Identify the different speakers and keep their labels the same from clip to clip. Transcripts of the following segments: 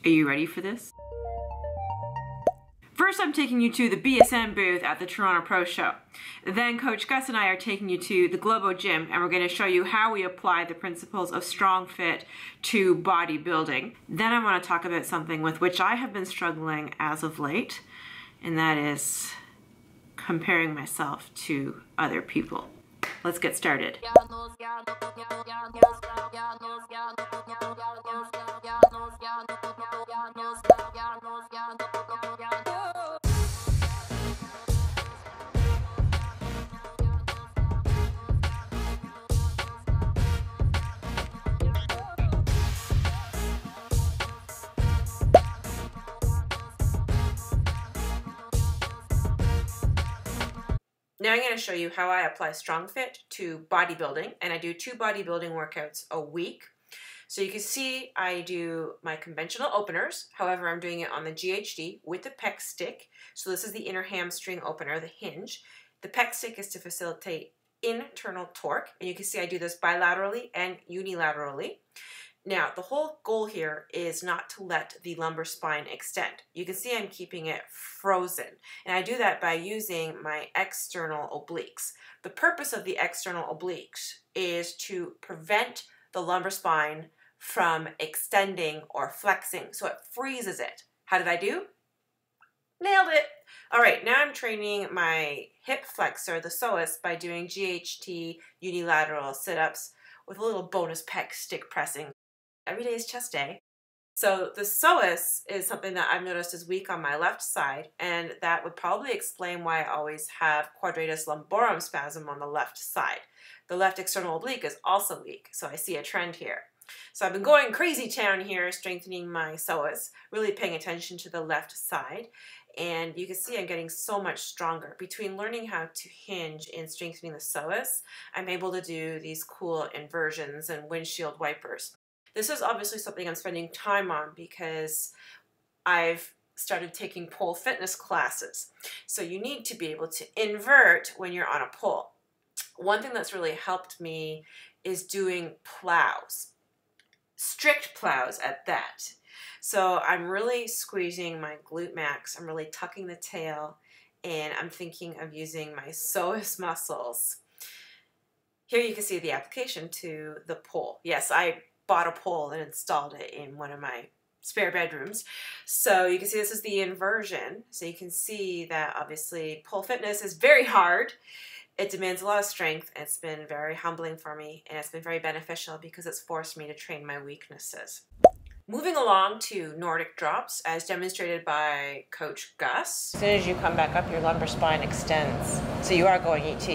Speaker 1: Are you ready for this? First, I'm taking you to the BSM booth at the Toronto Pro Show. Then Coach Gus and I are taking you to the Globo Gym, and we're going to show you how we apply the principles of StrongFit to bodybuilding. Then I want to talk about something with which I have been struggling as of late, and that is comparing myself to other people. Let's get started. Now I'm going to show you how I apply StrongFit to bodybuilding, and I do 2 bodybuilding workouts a week. So you can see I do my conventional openers, however I'm doing it on the GHD with the pec stick. So this is the inner hamstring opener, the hinge. The pec stick is to facilitate internal torque, and you can see I do this bilaterally and unilaterally. Now, the whole goal here is not to let the lumbar spine extend. You can see I'm keeping it frozen, and I do that by using my external obliques. The purpose of the external obliques is to prevent the lumbar spine from extending or flexing, so it freezes it. How did I do? Nailed it! All right, now I'm training my hip flexor, the psoas, by doing GHT unilateral sit-ups with a little bonus pec stick pressing. Every day is chest day. So the psoas is something that I've noticed is weak on my left side, and that would probably explain why I always have quadratus lumborum spasm on the left side. The left external oblique is also weak, so I see a trend here. So I've been going crazy town here, strengthening my psoas, really paying attention to the left side, and you can see I'm getting so much stronger. Between learning how to hinge and strengthening the psoas, I'm able to do these cool inversions and windshield wipers. This is obviously something I'm spending time on because I've started taking pole fitness classes. So you need to be able to invert when you're on a pole. One thing that's really helped me is doing plows, strict plows at that. So I'm really squeezing my glute max, I'm really tucking the tail, and I'm thinking of using my psoas muscles. Here you can see the application to the pole. Yes, I bought a pole and installed it in one of my spare bedrooms. So you can see this is the inversion. So you can see that obviously pole fitness is very hard. It demands a lot of strength. It's been very humbling for me, and it's been very beneficial because it's forced me to train my weaknesses. Moving along to Nordic Drops, as demonstrated by Coach Gus. As soon as you come back up, your lumbar spine extends. So you are going ET.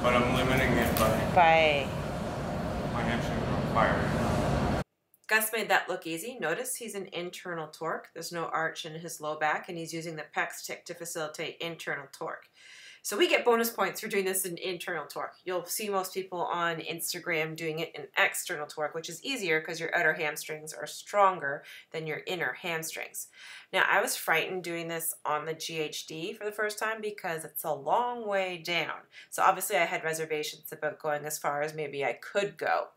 Speaker 2: But I'm limiting it by my hamstring on fire.
Speaker 1: Gus made that look easy. Notice he's an internal torque. There's no arch in his low back, and he's using the pec stick to facilitate internal torque. So we get bonus points for doing this in internal torque. You'll see most people on Instagram doing it in external torque, which is easier because your outer hamstrings are stronger than your inner hamstrings. Now, I was frightened doing this on the GHD for the first time because it's a long way down. So obviously I had reservations about going as far as maybe I could go.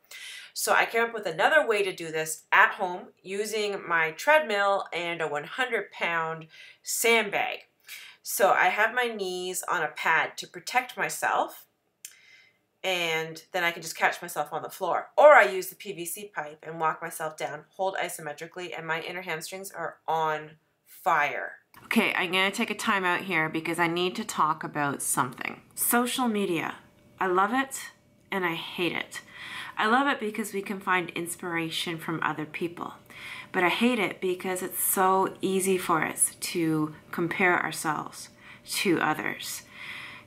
Speaker 1: So I came up with another way to do this at home using my treadmill and a 100-pound sandbag. So I have my knees on a pad to protect myself, and then I can just catch myself on the floor. Or I use the PVC pipe and walk myself down, hold isometrically, and my inner hamstrings are on fire. Okay, I'm going to take a time out here because I need to talk about something. Social media. I love it and I hate it. I love it because we can find inspiration from other people. But I hate it because it's so easy for us to compare ourselves to others.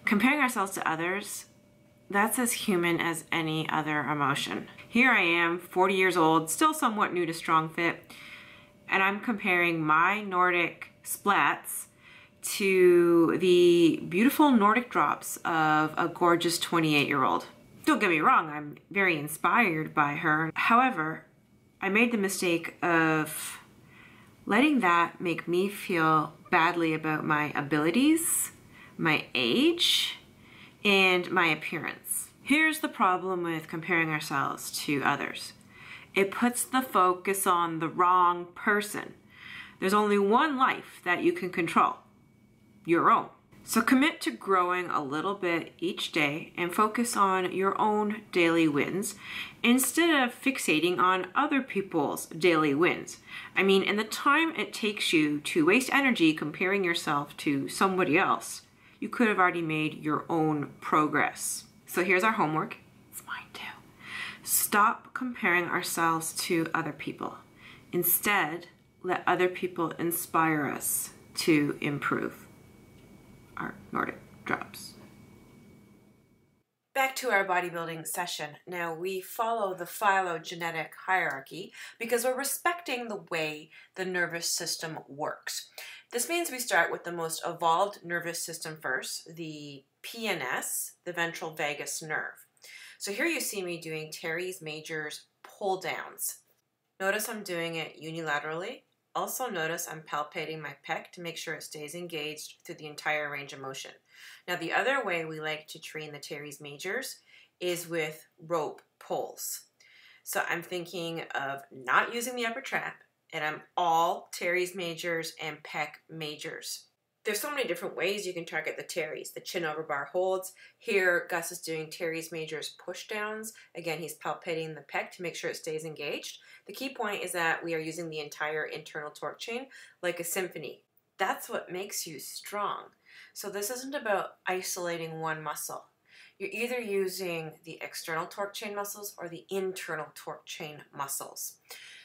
Speaker 1: Comparing ourselves to others, that's as human as any other emotion. Here I am, 40 years old, still somewhat new to StrongFit, and I'm comparing my Nordic splats to the beautiful Nordic Drops of a gorgeous 28-year-old. Don't get me wrong, I'm very inspired by her. However, I made the mistake of letting that make me feel badly about my abilities, my age, and my appearance. Here's the problem with comparing ourselves to others. It puts the focus on the wrong person. There's only one life that you can control, your own. So commit to growing a little bit each day and focus on your own daily wins instead of fixating on other people's daily wins. I mean, in the time it takes you to waste energy comparing yourself to somebody else, you could have already made your own progress. So here's our homework. It's mine too. Stop comparing ourselves to other people. Instead, let other people inspire us to improve. Our Nordic Drops. Back to our bodybuilding session. Now we follow the phylogenetic hierarchy because we're respecting the way the nervous system works. This means we start with the most evolved nervous system first, the PNS, the ventral vagus nerve. So here you see me doing teres majors pull downs. Notice I'm doing it unilaterally. Also notice I'm palpating my pec to make sure it stays engaged through the entire range of motion. Now the other way we like to train the teres majors is with rope pulls. So I'm thinking of not using the upper trap, and I'm all teres majors and pec majors. There's so many different ways you can target the teres. The chin over bar holds. Here, Gus is doing teres majors push downs. Again, he's palpating the pec to make sure it stays engaged. The key point is that we are using the entire internal torque chain like a symphony. That's what makes you strong. So this isn't about isolating one muscle. You're either using the external torque chain muscles or the internal torque chain muscles.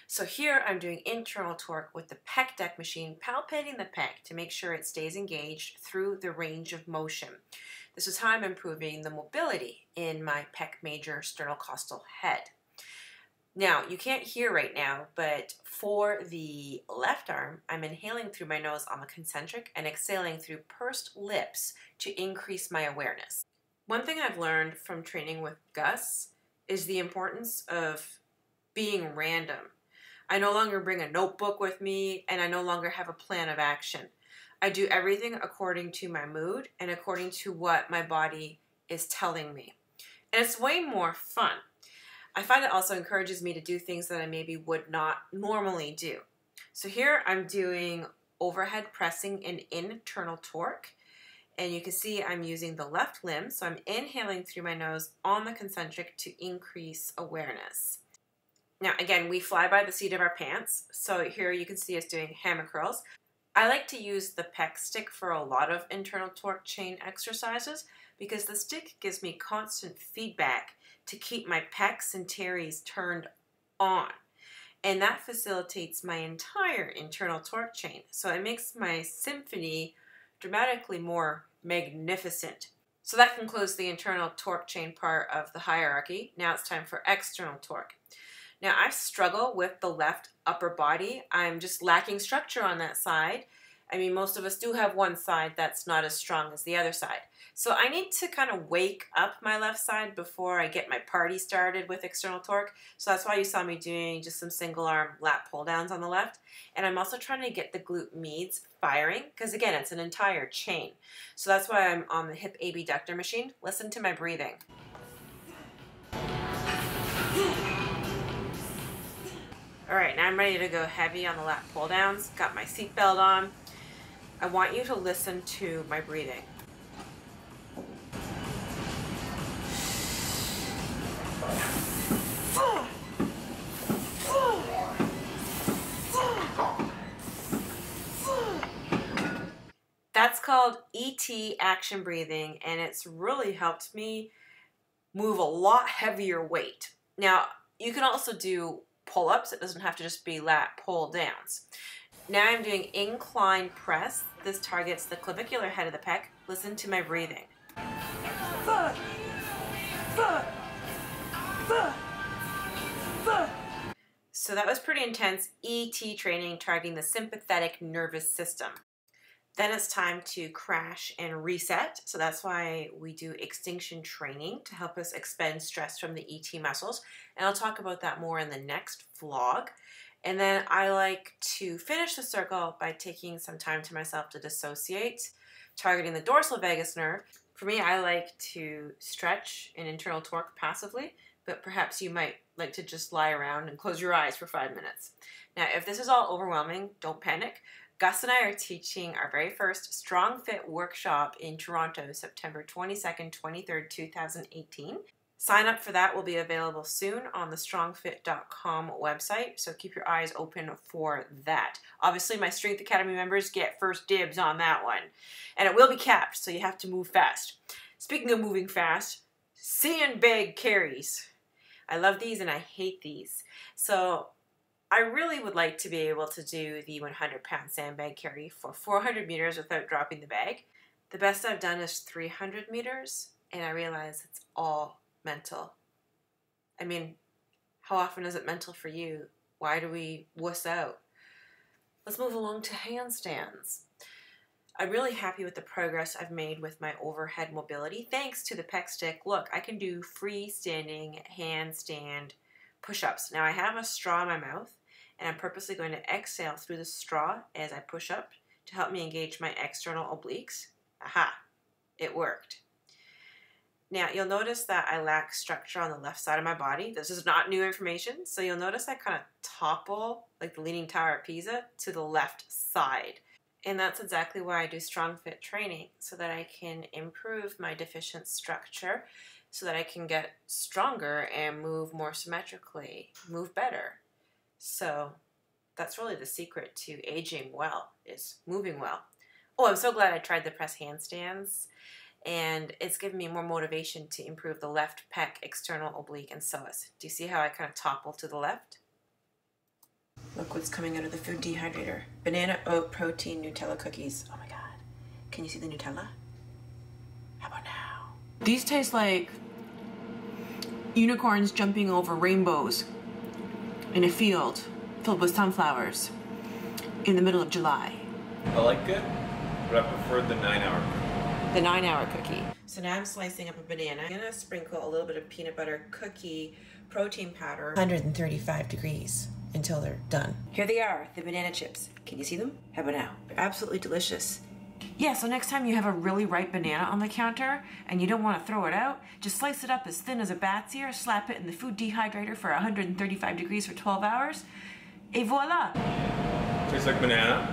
Speaker 1: So here I'm doing internal torque with the pec deck machine, palpating the pec to make sure it stays engaged through the range of motion. This is how I'm improving the mobility in my pec major sternocostal head. Now, you can't hear right now, but for the left arm, I'm inhaling through my nose on the concentric and exhaling through pursed lips to increase my awareness. One thing I've learned from training with Gus is the importance of being random. I no longer bring a notebook with me, and I no longer have a plan of action. I do everything according to my mood and according to what my body is telling me. And it's way more fun. I find it also encourages me to do things that I maybe would not normally do. So here I'm doing overhead pressing and internal torque. And you can see I'm using the left limb, so I'm inhaling through my nose on the concentric to increase awareness. Now again, we fly by the seat of our pants, so here you can see us doing hammer curls. I like to use the pec stick for a lot of internal torque chain exercises because the stick gives me constant feedback to keep my pecs and teres turned on. And that facilitates my entire internal torque chain, so it makes my symphony dramatically more magnificent. So that concludes the internal torque chain part of the hierarchy. Now it's time for external torque. Now I struggle with the left upper body. I'm just lacking structure on that side. I mean, most of us do have one side that's not as strong as the other side. So I need to kind of wake up my left side before I get my party started with external torque. So that's why you saw me doing just some single arm lat pull downs on the left. And I'm also trying to get the glute medius firing because again, it's an entire chain. So that's why I'm on the hip abductor machine. Listen to my breathing. All right, now I'm ready to go heavy on the lat pull downs. Got my seatbelt on. I want you to listen to my breathing. That's called ET action breathing, and it's really helped me move a lot heavier weight. Now, you can also do pull-ups. It doesn't have to just be lat pull downs. Now I'm doing incline press. This targets the clavicular head of the pec. Listen to my breathing. So that was pretty intense ET training targeting the sympathetic nervous system. Then it's time to crash and reset. So that's why we do extinction training to help us expend stress from the ET muscles. And I'll talk about that more in the next vlog. And then I like to finish the circle by taking some time to myself to dissociate, targeting the dorsal vagus nerve. For me, I like to stretch an internal torque passively but perhaps you might like to just lie around and close your eyes for 5 minutes. Now, if this is all overwhelming, don't panic. Gus and I are teaching our very first StrongFit workshop in Toronto, September 22nd, 23rd, 2018. Sign up for that will be available soon on the strongfit.com website, so keep your eyes open for that. Obviously, my Strength Academy members get first dibs on that one, and it will be capped, so you have to move fast. Speaking of moving fast, sandbag carries. I love these and I hate these. So I really would like to be able to do the 100-pound sandbag carry for 400 meters without dropping the bag. The best I've done is 300 meters, and I realize it's all mental. I mean, how often is it mental for you? Why do we wuss out? Let's move along to handstands. I'm really happy with the progress I've made with my overhead mobility. Thanks to the pec stick, look, I can do freestanding handstand push-ups. Now I have a straw in my mouth, and I'm purposely going to exhale through the straw as I push up to help me engage my external obliques. Aha, it worked. Now you'll notice that I lack structure on the left side of my body. This is not new information, so you'll notice I kind of topple like the Leaning Tower of Pisa to the left side. And that's exactly why I do StrongFit training, so that I can improve my deficient structure, so that I can get stronger and move more symmetrically, move better. So that's really the secret to aging well, is moving well. Oh, I'm so glad I tried the press handstands, and it's given me more motivation to improve the left pec, external oblique, and psoas. Do you see how I kind of topple to the left? Look what's coming out of the food dehydrator. Banana oat protein Nutella cookies. Oh my God. Can you see the Nutella? How about now? These taste like unicorns jumping over rainbows in a field filled with sunflowers in the middle of July.
Speaker 2: I like it, but I prefer the 9-hour cookie.
Speaker 1: The 9-hour cookie. So now I'm slicing up a banana. I'm gonna sprinkle a little bit of peanut butter cookie protein powder. 135 degrees until they're done. Here they are, the banana chips. Can you see them? How about now? They're absolutely delicious. Yeah, so next time you have a really ripe banana on the counter and you don't want to throw it out, just slice it up as thin as a bat's ear, slap it in the food dehydrator for 135 degrees for 12 hours, et voila!
Speaker 2: Tastes like banana.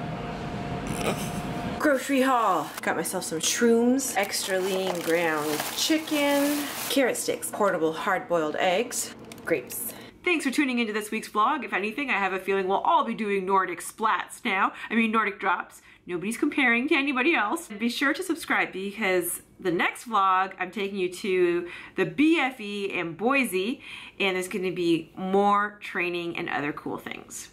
Speaker 1: Grocery haul. Got myself some shrooms, extra lean ground chicken, carrot sticks, portable hard-boiled eggs, grapes. Thanks for tuning into this week's vlog. If anything, I have a feeling we'll all be doing Nordic splats now. Nordic drops. Nobody's comparing to anybody else. Be sure to subscribe, because the next vlog, I'm taking you to the BFE in Boise, and there's going to be more training and other cool things.